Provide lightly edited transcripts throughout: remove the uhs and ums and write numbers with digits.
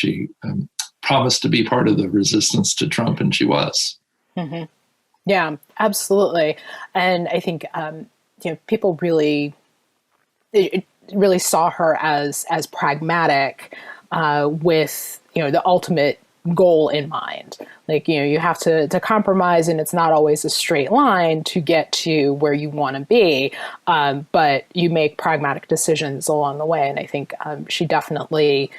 she promised to be part of the resistance to Trump, and she was. Mm-hmm. Yeah, absolutely. And I think people really saw her as pragmatic, with the ultimate goal in mind. Like, you have to compromise, and it's not always a straight line to get to where you want to be, but you make pragmatic decisions along the way. And I think she definitely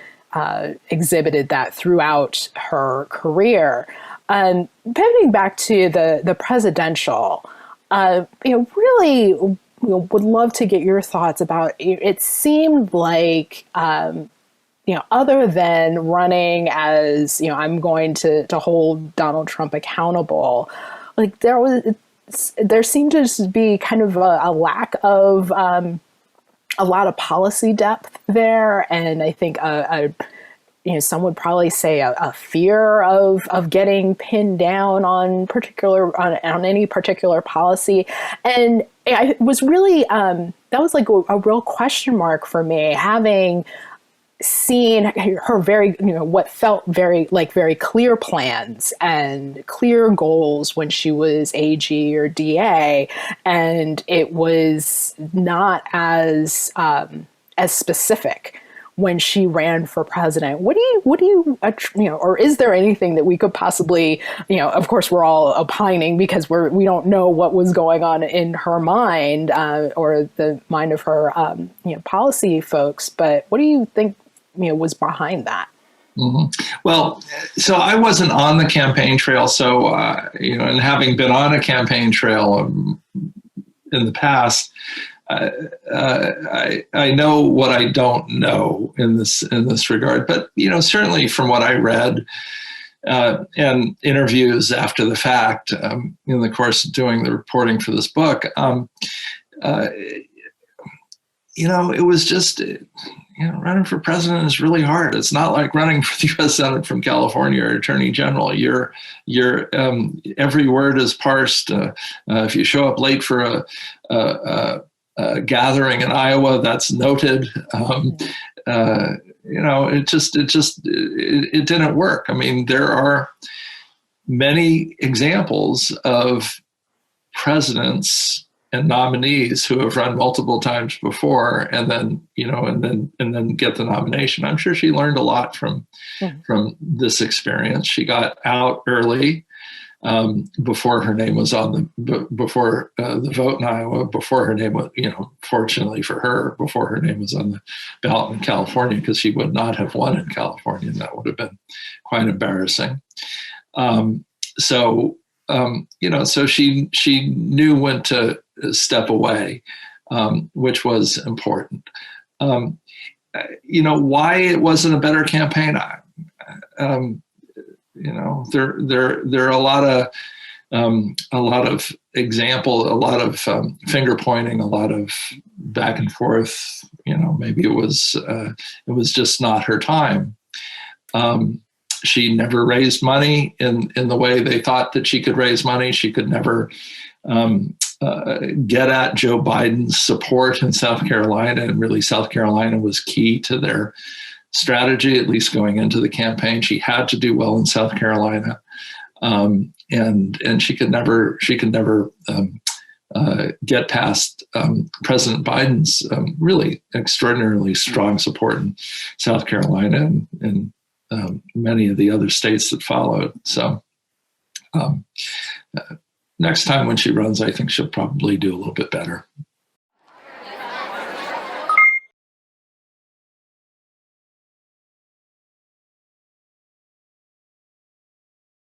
exhibited that throughout her career. Pivoting back to the presidential, really would love to get your thoughts about it. It seemed like, other than running as, I'm going to hold Donald Trump accountable, like there seemed to just be kind of a lack of a lot of policy depth there. And I think some would probably say a fear of getting pinned down on any particular policy. And it was really, that was like a real question mark for me, having seen her what felt very clear plans and clear goals when she was AG or DA, and it was not as specific when she ran for president. What do you or is there anything that we could possibly, of course we're all opining because we don't know what was going on in her mind, or the mind of her policy folks, but what do you think was behind that? Mm-hmm. Well, so I wasn't on the campaign trail. So, and having been on a campaign trail in the past, I know what I don't know in this regard. But, certainly from what I read and interviews after the fact, in the course of doing the reporting for this book, it was just, running for president is really hard. It's not like running for the U.S. Senate from California or Attorney General. Your every word is parsed. If you show up late for a gathering in Iowa, that's noted. It didn't work. I mean, there are many examples of presidents and nominees who have run multiple times before, and then get the nomination. I'm sure she learned a lot from this experience. She got out early, before her name was on before the vote in Iowa, before her name was, fortunately for her, before her name was on the ballot in California, because she would not have won in California, and that would have been quite embarrassing. So she knew when to step away, which was important. Why it wasn't a better campaign? There are a lot of example, a lot of finger pointing, a lot of back and forth. Maybe it was just not her time. She never raised money in the way they thought that she could raise money. She could never get at Joe Biden's support in South Carolina. And really, South Carolina was key to their strategy, at least going into the campaign. She had to do well in South Carolina. And she could never get past President Biden's really extraordinarily strong support in South Carolina and many of the other states that followed. So next time when she runs, I think she'll probably do a little bit better.